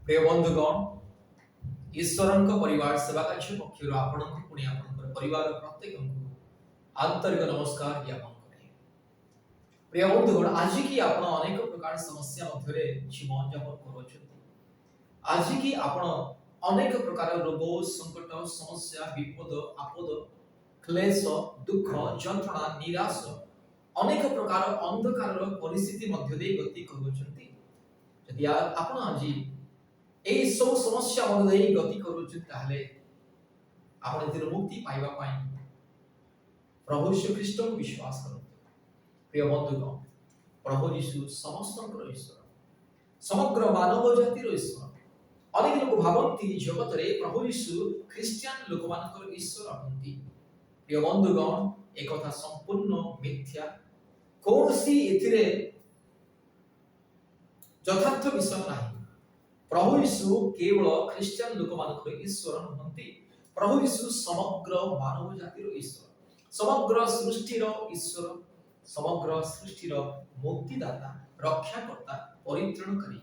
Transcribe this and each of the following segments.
प्रिय बंधुगण ईश्वर परिवार सेवा कार्य पक्षर आपण परिवार प्रत्येक आंतरिक नमस्कार ज्ञापन करे। प्रिय बंधुगण आज की आपण अनेक प्रकार समस्या मध्य जीवन यापन कर आज की आपण अनेक प्रकार रोग संकट समस्या विपद आपद क्लेश दुख जंत्रणा निराश अनेक प्रकार अंधकार परिस्थिति मध्य दे गति करूछंती। यदि आपण आज एई सब समस्या मध्य दे गति करूछन ताहले आपण एतिर मुक्ति पाइबा पाई प्रभु यीशु ख्रीष्ट को विश्वास करते। प्रिय बंधुगण प्रभु यीशु समस्तଙ୍କର ईश्वर समग्र मानव जातिर ईश्वर। अनेक लोक भावती जगत रे प्रभु यीशु ख्रिस्टियन लोक मानकर ईश्वर अटंती। प्रिय बंधुगण एक कथा संपूर्ण मिथ्या कोनसी एथिरे यथार्थ विषय नाही। प्रभु यीशु केवल ख्रिस्टियन लोक मानकर ईश्वर नहंती। प्रभु यीशु समग्र मानव जातिर ईश्वर समग्र सृष्टिर ईश्वर समग्र सृष्टिर मुक्तिदाता रक्षाकर्ता परित्राणकारी।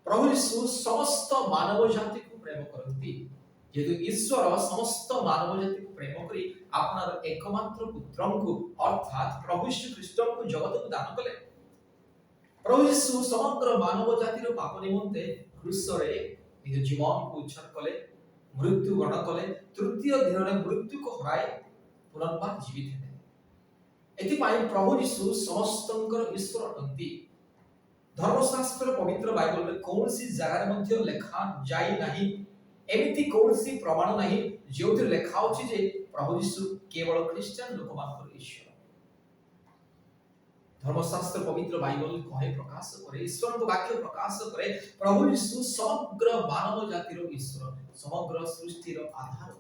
प्रभु यीशु समस्त मानव जाति को प्रेम करती। जेतु ईश्वर समस्त मानव जाति को प्रेम करी आपनार एकमात्र पुत्र को अर्थात प्रभु यीशु ख्रीष्ट को जगत को दान कले। प्रभु यीशु समग्र मानव जातिर पाप निमंते क्रूस रे निज जीवन को उत्सर्ग कले मृत्यु वर्ण कले तृतीय दिन रे मृत्यु को हराए पुनर्बार जीवित हेले। एथि पाई प्रभु यीशु समस्तंकर ईश्वर अटंती। धर्मशास्त्र पवित्र बाइबल रे कोनसी जगह मध्य लेखा जाई नाही एमिति कोनसी प्रमाण नाही जेउथि लेखा अछि जे प्रभु यीशु केवल ख्रिस्टियन लोक मानकर ईश्वर। धर्मशास्त्र पवित्र बाइबल कहे प्रकाश करे ईश्वर को वाक्य प्रकाश करे प्रभु यीशु समग्र मानव जातिर ईश्वर समग्र सृष्टिर आधार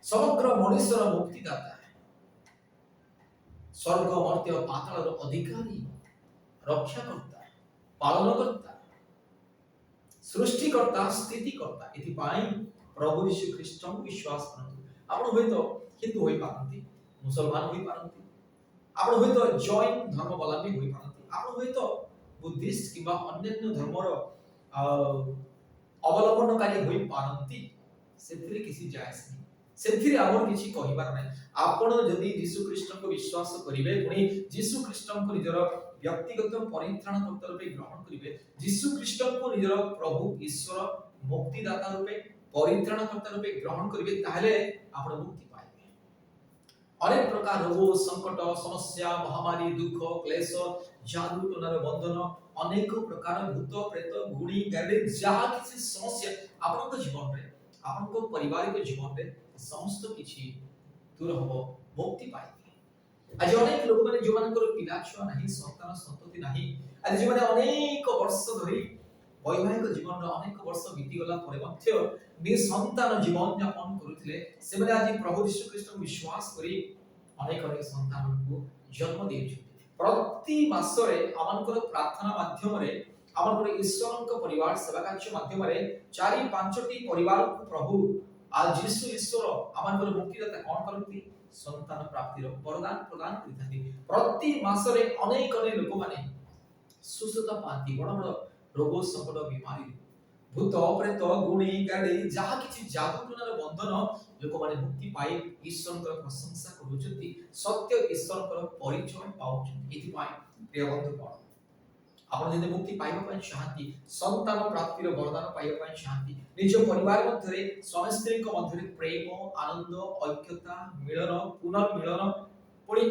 समग्र मनुष्यर मुक्तिदाता स्वर्ग मर्त्य पातालर अधिकारी रक्षाकर्ता पालनकर्ता सृष्टिकर्ता स्थितिकर्ता। एथिपाई प्रभु यीशु ख्रीष्ट को विश्वास करंतु। आपण होय तो हिंदू होई पारंती मुसलमान होई पारंती आपण होय तो जैन धर्मावलंबी होई पारंती आपण होय तो बुद्धिस्ट किबा अन्य धर्मर अवलंबनकारी होई पारंती सेथिरे किसी जायज नहीं सेथिरे आवर किछि कहिबार नै। आपण जदि यीशु ख्रीष्ट को विश्वास करिवे पुनी यीशु ख्रीष्ट को निजर व्यक्तिगत परित्राण कर्ता रूपे ग्रहण करिवे यीशु ख्रीष्ट को निजर प्रभु ईश्वर मुक्तिदाता रूपे परित्राण कर्ता रूपे ग्रहण करिवे ताहले आपण मुक्ति पाइबे। अनेक प्रकार रोग संकट समस्या महामारी दुख क्लेश जादू टोनार बंधन अनेक प्रकार भूत प्रेत गुणी गाड़ी जहा किसी समस्या आपन जीवन रे आपन पारिवारिक जीवन रे समस्त किछि दूर हबो मुक्ति पाइबे। आज अनेक लोक माने जो मानकर पिला छुआ नाही संतान संतति नाही आज जो माने अनेक वर्ष धरि वैवाहिक जीवन रो अनेक वर्ष बीती गला परे मध्य निसंतान जीवन यापन करुथिले से माने आज प्रभु यीशु ख्रीष्ट को विश्वास करी अनेक अनेक संतान को जन्म देछि। प्रति मासरे अमनकर प्रार्थना माध्यम रे अमनकर ईश्वरक परिवार सेवा कार्य माध्यम रे 4-5 टी परिवार को प्रभु आज यीशु ईश्वर अमनकर मुक्तिदाता कोन करंती संतान प्राप्तिर वरदान प्रदान करिथांती। प्रति मासरे अनेक अनेक लोक माने सुस्थता पाती बड़ बड़ रोग संकट बीमारी भूत प्रेत गुणी गाड़ी जहा किछि जादू टोनार बंधन लोक माने मुक्ति पाई ईश्वरकर प्रशंसा करूछंती सत्य ईश्वरकर परिचय पाउछंती। एथि पाई प्रिय बंधुगण आपण जदि मुक्ति पाइबा पय चाहती संतान प्राप्तिर वरदान पाइबा पय चाहती निज परिवार मध्यरे स्वामी स्त्री को मध्यरे प्रेम आनंद ऐक्यता मिलन पुनर्मिलन पुणी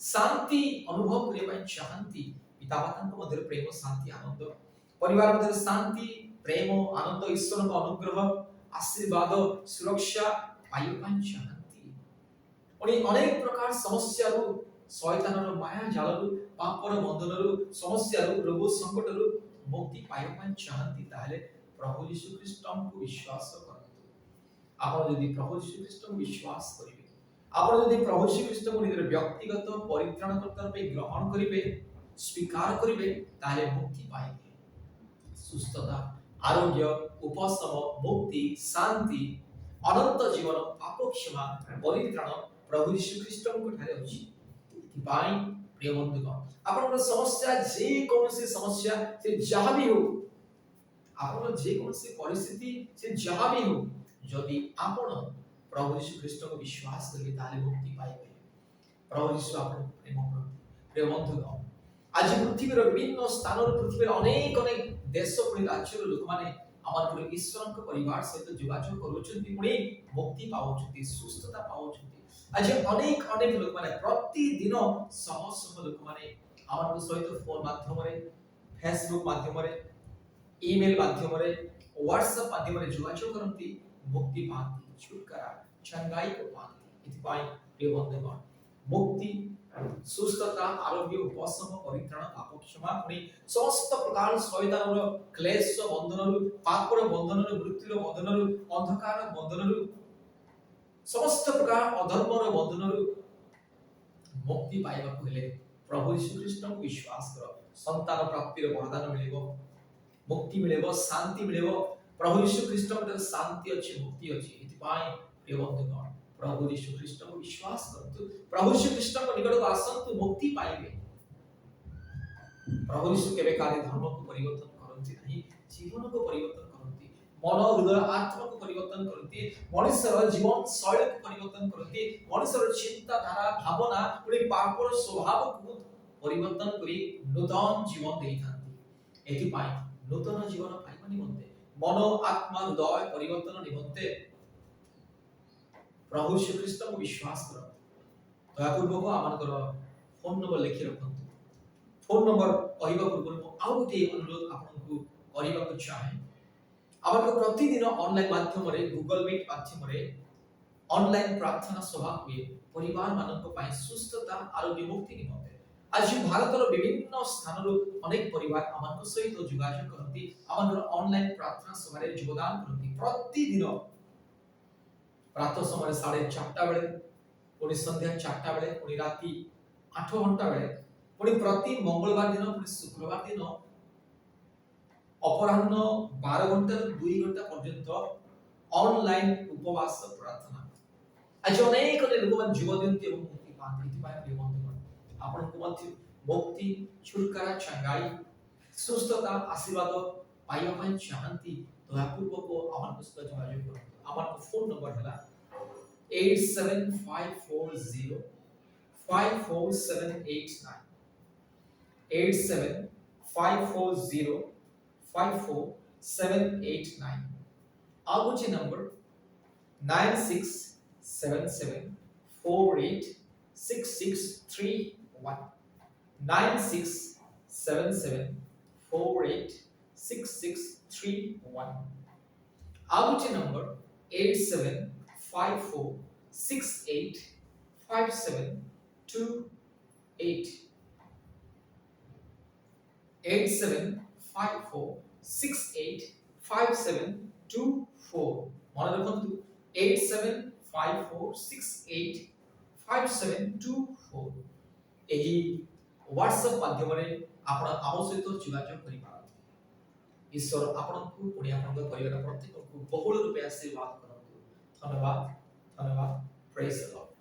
शांति अनुभव करिया पय चाहती पिता माता को मध्यरे प्रेम शांति आनंद परिवार मध्यरे शांति प्रेम आनंद ईश्वर का अनुग्रह आशीर्वाद सुरक्षा पाइबा पय चाहती पुणी अनेक प्रकार समस्या शैतानर माया जालरु पापर बंधनरु समस्यारु रोग संकटरु मुक्ति पाइबा पय चाहती ताहले प्रभु यीशु ख्रीष्ट को विश्वास करंतु। आपण यदि प्रभु यीशु ख्रीष्ट को विश्वास करिवे आपण यदि प्रभु यीशु ख्रीष्ट को निजर व्यक्तिगत परित्राण कर्ता रूपे ग्रहण करिवे स्वीकार करिवे ताहले मुक्ति पाइबे। सुस्थता आरोग्य उपशम मुक्ति शांति अनंत जीवन पाप क्षमा परित्राण प्रभु यीशु ख्रीष्ट को ठारे अछि। प्रिय बंधुगण आपन समस्या जे कोनसी समस्या से जहां भी हो आपण जे कोनसे परिस्थिति से जहाँ भी हो जदि आपण प्रभु यीशु ख्रीस्ट को विश्वास करिवे ताले मुक्ति पाइबे। प्रभु यीशु आपण प्रेम करते प्रिय बंधुगण आज पृथ्वीर विभिन्न स्थान पृथ्वीर अनेक अनेक देश पुणी राज्य लोक माने आमार पुणी ईश्वर परिवार सहित जोगाजोग करूछन्ति पुणी मुक्ति पाउछन्ति सुस्थता पाउछन्ति। आज अनेक अनेक लोक माने प्रतिदिन शह शह लोक माने आमार सहित फोन माध्यम रे फेसबुक माध्यम रे ईमेल माध्यम रे व्हाट्सएप माध्यम रे जोगाजोग करन्ति मुक्ति पाती छुटकारा चंगाई को पाती। इतिपाई प्रिय बंधुगण मुक्ति सुस्थता आरोग्य उपशम परित्राण पाप क्षमा पुणी समस्त प्रकार शैतान क्लेश बंधन पापर बंधन मृत्युर बंधन अंधकार बंधन समस्त प्रकार अधर्मर बंधन मुक्ति पाइबा हेले प्रभु यीशु ख्रीष्ट को विश्वास कर संतान प्राप्तिर वरदान मिलिबो मुक्ति मिलिबो शांति मिलिबो। प्रभु यीशु ख्रीष्ट में शांति अच्छी मुक्ति अच्छी। इतिपाई प्रिय बंधुगण प्रभु यीशु ख्रीष्ट को विश्वास करतु प्रभु यीशु ख्रीष्ट को निकट को आसन्तु मुक्ति पाइबे। प्रभु यीशु केबे काले धर्म को परिवर्तन करन्ति नहीं जीवन को परिवर्तन करन्ति मन हृदय आत्मा को परिवर्तन करन्ति मनुष्यर जीवन शैली को परिवर्तन करन्ति मनुष्यर चिंता धारा भावना पुणी पापर स्वभाव को परिवर्तन करी नूतन जीवन देइथांति। एथि पाई नूतन जीवन पाइबा निमंते मन आत्मा हृदय परिवर्तन निमंते प्रभु श्री कृष्ण को विश्वास कर दयापूर्वक आमनकर फोन नंबर लिखि रखंतु। फोन नंबर कहबा पूर्व आउ गोटे अनुरोध आपनको करबा को चाहे आमको प्रतिदिन ऑनलाइन माध्यम रे गूगल मीट माध्यम रे ऑनलाइन प्रार्थना सभा हुए परिवार मानक पय सुस्थता आरोग्य मुक्ति निमंते। आज भारतर विभिन्न स्थान अनेक परिवार आमको सहित जोगाजोग करती आमर ऑनलाइन प्रार्थना सभा रे योगदान करती प्रतिदिन प्रातः समय 4:30 बेले पुणी संध्या 4टा बेले पुणी राति 8 घंटा बेले पुणी प्रति मंगलवार दिन पुणी शुक्रवार दिन अपराह्न 12 घंटा 2 घंटा पर्यंत ऑनलाइन उपवास प्रार्थना। आज अनेक लोक जीवन दियंती एवं मुक्ति पाते। इतिपाय प्रिय बंधुगण आपनको मध्य मुक्ति छुटकारा चंगाई सुस्थता आशीर्वाद पाइबा पय चाहंती दयापूर्वक आमन सहित जोगाजोग करନ୍ତୁ। आमर फोन नंबर है 87540 54789 87540 54789 आगुची नंबर 9677486631 9677486631 आगुची नंबर 8754685728 8754685724 मन रखंतु 8754685724 एही व्हाट्सएप माध्यम रे आपण आम सहित जोगाजोग करि पारंती। ईश्वर आपनकु पुणी आपनक परिवार प्रत्येक को बहुल रूपे आशीर्वाद करंतु। धन्यवाद धन्यवाद प्रेज द लॉर्ड।